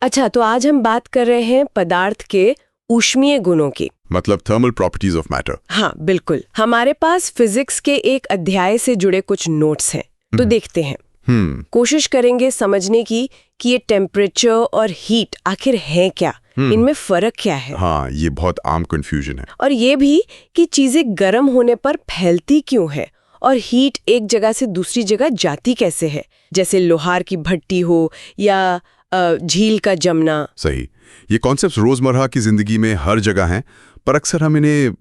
अच्छा, तो आज हम बात कर रहे हैं पदार्थ के ऊष्मीय गुणों की। मतलब थर्मल प्रॉपर्टीज ऑफ मैटर। हाँ बिल्कुल। हमारे पास फिजिक्स के एक अध्याय से जुड़े कुछ नोट्स हैं, तो देखते हैं। कोशिश करेंगे समझने की कि ये टेम्परेचर और हीट आखिर है क्या, इनमें फर्क क्या है। हाँ, ये बहुत आम कंफ्यूजन है। और ये भी कि चीजें गर्म होने पर फैलती क्यों है और हीट एक जगह से दूसरी जगह जाती कैसे है, जैसे लोहार की भट्टी हो या झील का जमना। सही। ये कॉन्सेप्ट्स रोजमर्रा की जिंदगी में हर जगह हैं, पर अक्सर हम इन्हें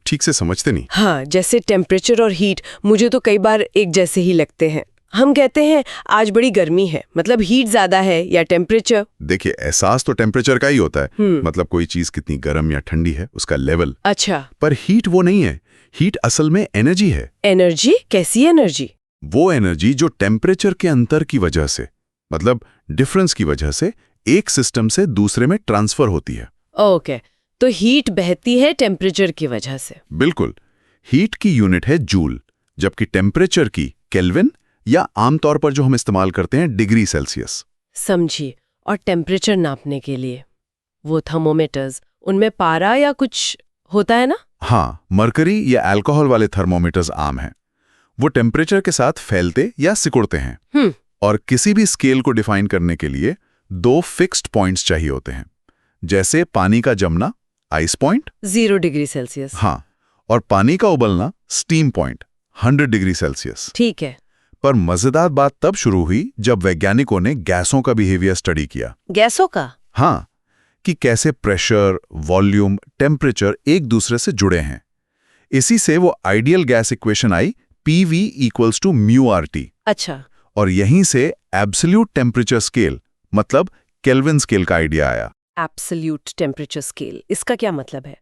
ठीक से समझते नहीं। हाँ, जैसे टेम्परेचर और हीट मुझे तो कई बार एक जैसे ही लगते हैं। हम कहते हैं आज बड़ी गर्मी है, मतलब हीट ज्यादा है या टेम्परेचर। देखिए, एहसास तो टेम्परेचर का ही होता है, मतलब कोई चीज कितनी गर्म या ठंडी है उसका लेवल। अच्छा। पर हीट वो नहीं है। हीट असल में एनर्जी है। एनर्जी? कैसी एनर्जी? वो एनर्जी जो टेम्परेचर के अंतर की वजह से, मतलब डिफरेंस की वजह से एक सिस्टम से दूसरे में ट्रांसफर होती है। ओके, तो हीट बहती है टेम्परेचर की वजह से। बिल्कुल। हीट की यूनिट है जूल, जबकि टेम्परेचर की केल्विन या आमतौर पर जो हम इस्तेमाल करते हैं डिग्री सेल्सियस। समझी। और टेम्परेचर नापने के लिए वो थर्मोमीटर्स, उनमें पारा या कुछ होता है ना? हाँ, मरकरी या अल्कोहल वाले थर्मोमीटर्स आम हैं। वो टेम्परेचर के साथ फैलते या सिकुड़ते हैं। और किसी भी स्केल को डिफाइन करने के लिए 2 फिक्स्ड पॉइंट्स चाहिए होते हैं, जैसे पानी का जमना आइस पॉइंट 0 डिग्री सेल्सियस। हाँ, और पानी का उबलना स्टीम पॉइंट 100 डिग्री सेल्सियस। ठीक है। पर मजेदार बात तब शुरू हुई जब वैज्ञानिकों ने गैसों का बिहेवियर स्टडी किया। गैसों का? हाँ, कि कैसे प्रेशर, वॉल्यूम, टेम्परेचर एक दूसरे से जुड़े हैं। इसी से वो आइडियल गैस इक्वेशन आई, PV = μRT। अच्छा। और यहीं से एब्सोल्यूट टेम्परेचर स्केल, मतलब केल्विन स्केल का आइडिया आया। एब्सोल्यूट टेम्परेचर स्केल, इसका क्या मतलब है?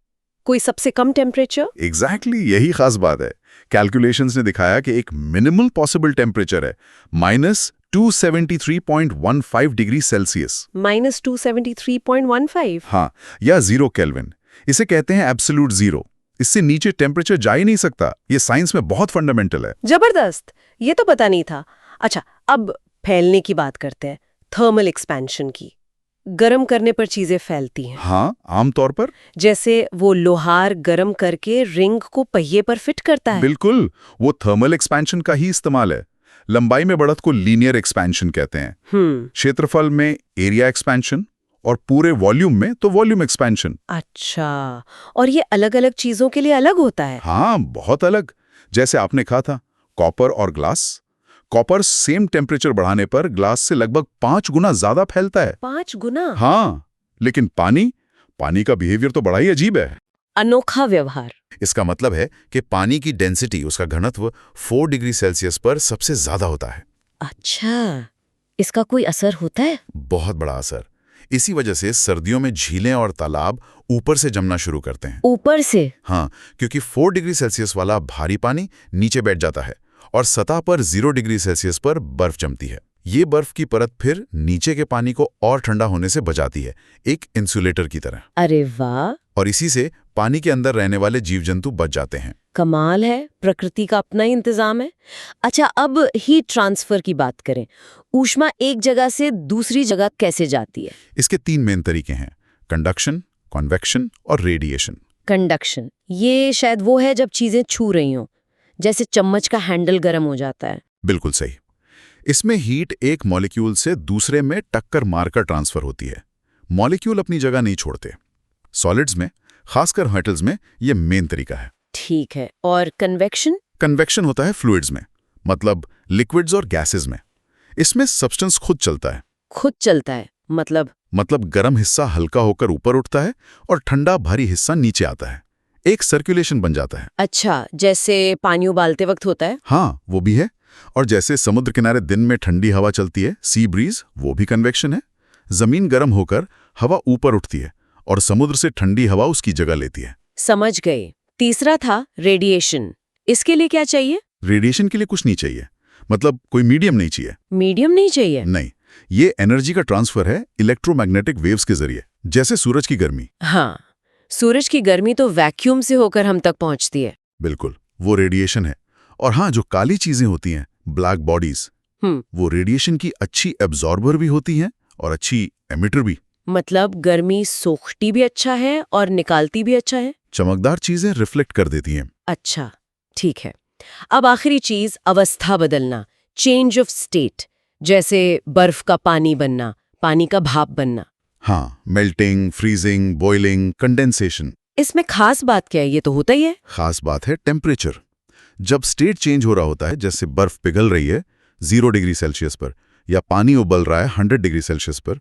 कोई सबसे कम टेम्परेचर? एग्जैक्टली, यही खास बात है। कैलकुलेशंस ने दिखाया कि एक मिनिमल पॉसिबल टेम्परेचर है -273.15 डिग्री सेल्सियस। -273.15? हाँ, या 0 केल्विन। इसे कहते हैं एब्सोल्यूट जीरो। इससे नीचे टेम्परेचर जा ही नहीं सकता। ये साइंस में बहुत फंडामेंटल है। जबरदस्त, ये तो पता नहीं था। अच्छा, अब फैलने की बात करते हैं, थर्मल एक्सपेंशन की। गरम करने पर चीजें फैलती हैं। हाँ, आमतौर पर। जैसे वो लोहार गरम करके रिंग को पहिए पर फिट करता है। बिल्कुल, वो थर्मल एक्सपेंशन का ही इस्तेमाल है। लंबाई में बढ़त को लीनियर एक्सपेंशन कहते हैं। क्षेत्रफल में एरिया एक्सपेंशन, और पूरे वॉल्यूम में तो वॉल्यूम एक्सपेंशन। अच्छा, और ये अलग-अलग चीजों के लिए अलग होता है? हाँ, बहुत अलग। जैसे आपने कहा था, कॉपर और ग्लास। कॉपर सेम टेम्परेचर बढ़ाने पर ग्लास से लगभग 5 गुना ज्यादा फैलता है। 5 गुना? हाँ, लेकिन पानी का बिहेवियर तो बड़ा ही अजीब है। अनोखा व्यवहार। इसका मतलब है कि पानी की डेंसिटी, उसका घनत्व 4 डिग्री सेल्सियस पर सबसे ज्यादा होता है। अच्छा, इसका कोई असर होता है? बहुत बड़ा असर। इसी वजह से सर्दियों में झीलें और तालाब ऊपर से जमना शुरू करते हैं। ऊपर से? हाँ, क्योंकि 4 डिग्री सेल्सियस वाला भारी पानी नीचे बैठ जाता है और सतह पर 0 डिग्री सेल्सियस पर बर्फ जमती है। ये बर्फ की परत फिर नीचे के पानी को और ठंडा होने से बचाती है, एक इंसुलेटर की तरह। अरे वाह! और इसी से पानी के अंदर रहने वाले जीव जंतु बच जाते हैं। कमाल है, प्रकृति का अपना ही इंतजाम है। अच्छा, अब हीट ट्रांसफर की बात करें। ऊष्मा एक जगह से दूसरी जगह कैसे जाती है? इसके 3 मेन तरीके हैं, कंडक्शन, कन्वेक्शन और रेडिएशन। कंडक्शन, ये शायद वो है जब चीजें छू रही हों, जैसे चम्मच का हैंडल गर्म हो जाता है। बिल्कुल सही। इसमें हीट एक मॉलिक्यूल से दूसरे में टक्कर मारकर ट्रांसफर होती है। मॉलिक्यूल अपनी जगह नहीं छोड़ते। सॉलिड्स में, खासकर मेटल्स में, ये मेन तरीका है। ठीक है, और कन्वेक्शन? कन्वेक्शन होता है फ्लूइड्स में, मतलब लिक्विड्स और गैसेस में। इसमें सब्सटेंस खुद चलता है। खुद चलता है मतलब गर्म हिस्सा हल्का होकर ऊपर उठता है और ठंडा भारी हिस्सा नीचे आता है। एक सर्कुलेशन बन जाता है। अच्छा, जैसे पानी उबालते वक्त होता है? हाँ, वो भी है। और जैसे समुद्र किनारे दिन में ठंडी हवा चलती है, सी ब्रीज, वो भी कन्वेक्शन है। जमीन गर्म होकर हवा ऊपर उठती है और समुद्र से ठंडी हवा उसकी जगह लेती है। समझ गए। तीसरा था रेडिएशन। इसके लिए क्या चाहिए? रेडिएशन के लिए कुछ नहीं चाहिए, मतलब कोई मीडियम नहीं चाहिए। मीडियम नहीं चाहिए? नहीं, ये एनर्जी का ट्रांसफर है इलेक्ट्रोमैग्नेटिक वेव्स के जरिए, जैसे सूरज की गर्मी। हाँ, सूरज की गर्मी तो वैक्यूम से होकर हम तक पहुंचती है। बिल्कुल, वो रेडिएशन है। और हाँ, जो काली चीजें होती हैं, ब्लैक बॉडीज, वो रेडिएशन की अच्छी एब्जॉर्बर भी होती हैं और अच्छी एमिटर भी। मतलब गर्मी सोखती भी अच्छा है और निकालती भी अच्छा है। चमकदार चीजें रिफ्लेक्ट कर देती हैं। अच्छा, ठीक है। अब आखिरी चीज, अवस्था बदलना, चेंज ऑफ स्टेट, जैसे बर्फ का पानी बनना, पानी का भाप बनना। हाँ, मेल्टिंग, फ्रीजिंग, बॉइलिंग, कंडेंसेशन। इसमें खास बात क्या है? ये तो होता ही है। खास बात है टेम्परेचर। जब स्टेट चेंज हो रहा होता है, जैसे बर्फ पिघल रही है 0 डिग्री सेल्सियस पर या पानी उबल रहा है 100 डिग्री सेल्सियस पर,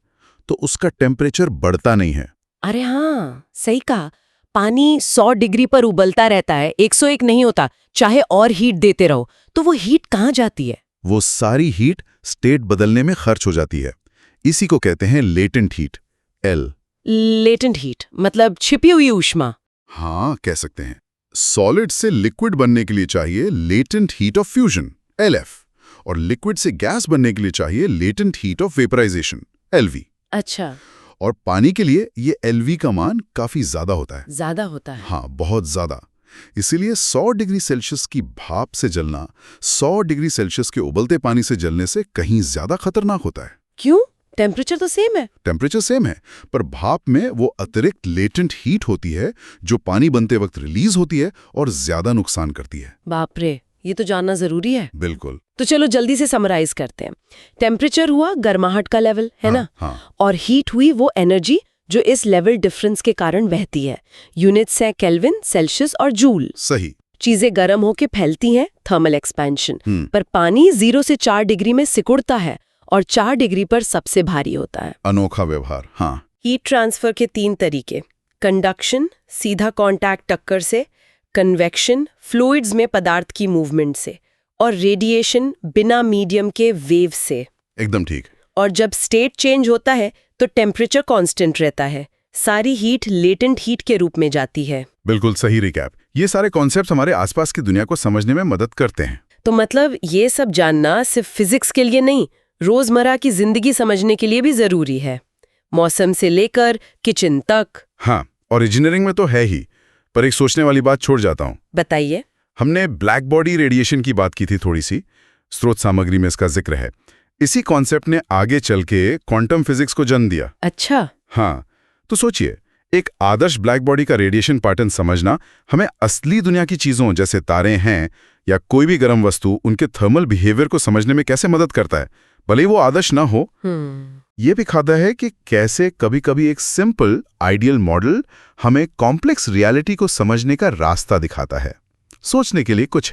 तो उसका टेम्परेचर बढ़ता नहीं है। अरे हाँ, सही कहा। पानी 100 डिग्री पर उबलता रहता है, 101 नहीं होता, चाहे और हीट देते रहो। तो वो हीट कहाँ जाती है? वो सारी हीट स्टेट बदलने में खर्च हो जाती है। इसी को कहते हैं latent heat, L. Latent heat मतलब छिपी हुई ऊष्मा। हाँ, कह सकते हैं। सॉलिड से लिक्विड बनने के लिए चाहिए latent heat of fusion, LF, और लिक्विड से गैस बनने के लिए चाहिए latent heat of vaporization, LV. अच्छा, और पानी के लिए ये एलवी का मान काफी ज्यादा होता है। ज्यादा होता है। हाँ, बहुत ज्यादा। इसीलिए 100 डिग्री सेल्सियस की भाप से जलना 100 डिग्री सेल्सियस के उबलते पानी से जलने से कहीं ज्यादा खतरनाक होता है। क्यों? टेम्परेचर तो सेम है। टेम्परेचर सेम है, पर भाप में वो अतिरिक्त लेटेंट हीट होती है जो पानी बनते वक्त रिलीज होती है और ज्यादा नुकसान करती है। बाप रे, ये तो जानना जरूरी है। बिल्कुल। तो चलो जल्दी से समराइज करते हैं। टेम्परेचर हुआ गर्माहट का लेवल, है ना? हाँ। और हीट हुई वो एनर्जी जो इस लेवल डिफरेंस के कारण बहती है। यूनिट्स हैं केल्विन, सेल्सियस और जूल। सही। चीजें गर्म होके फैलती हैं, थर्मल एक्सपेंशन। पर पानी 0 से 4 डिग्री में सिकुड़ता है और 4 डिग्री पर सबसे भारी होता है। अनोखा व्यवहार। हाँ। हीट ट्रांसफर के 3 तरीके: कंडक्शन, सीधा कांटेक्ट टक्कर से; कन्वेक्शन, फ्लूइड्स में पदार्थ की मूवमेंट से; और रेडिएशन, बिना मीडियम के वेव से। एकदम ठीक। और जब स्टेट चेंज होता है तो टेम्परेचर कांस्टेंट रहता है। सारी हीट लेटेंट हीट के रूप में जाती है। बिल्कुल सही रिकैप। ये सारे कॉन्सेप्ट्स हमारे आसपास की दुनिया को समझने में मदद करते हैं। तो मतलब ये सब जानना सिर्फ फिजिक्स के लिए नहीं, रोजमर्रा की जिंदगी समझने के लिए भी जरूरी है। मौसम से लेकर किचन तक। हाँ, और इंजीनियरिंग में तो है ही, पर एक सोचने वाली बात छोड़ जाता हूँ। बताइए। हमने ब्लैक बॉडी रेडिएशन की बात की थी थोड़ी सी, स्रोत सामग्री में इसका जिक्र है। इसी कॉन्सेप्ट ने आगे चल के क्वांटम फिजिक्स को जन्म दिया। अच्छा। हाँ, तो सोचिए, एक आदर्श ब्लैक बॉडी का रेडिएशन पैटर्न समझना हमें असली दुनिया की चीजों जैसे तारे हैं या कोई भी गर्म वस्तु, उनके थर्मल बिहेवियर को समझने में कैसे मदद करता है, भले ही वो आदर्श ना हो। ये भी दिखाता है कि कैसे कभी-कभी एक सिंपल आइडियल मॉडल हमें कॉम्प्लेक्स रियलिटी को समझने का रास्ता दिखाता है। सोचने के लिए कुछ है।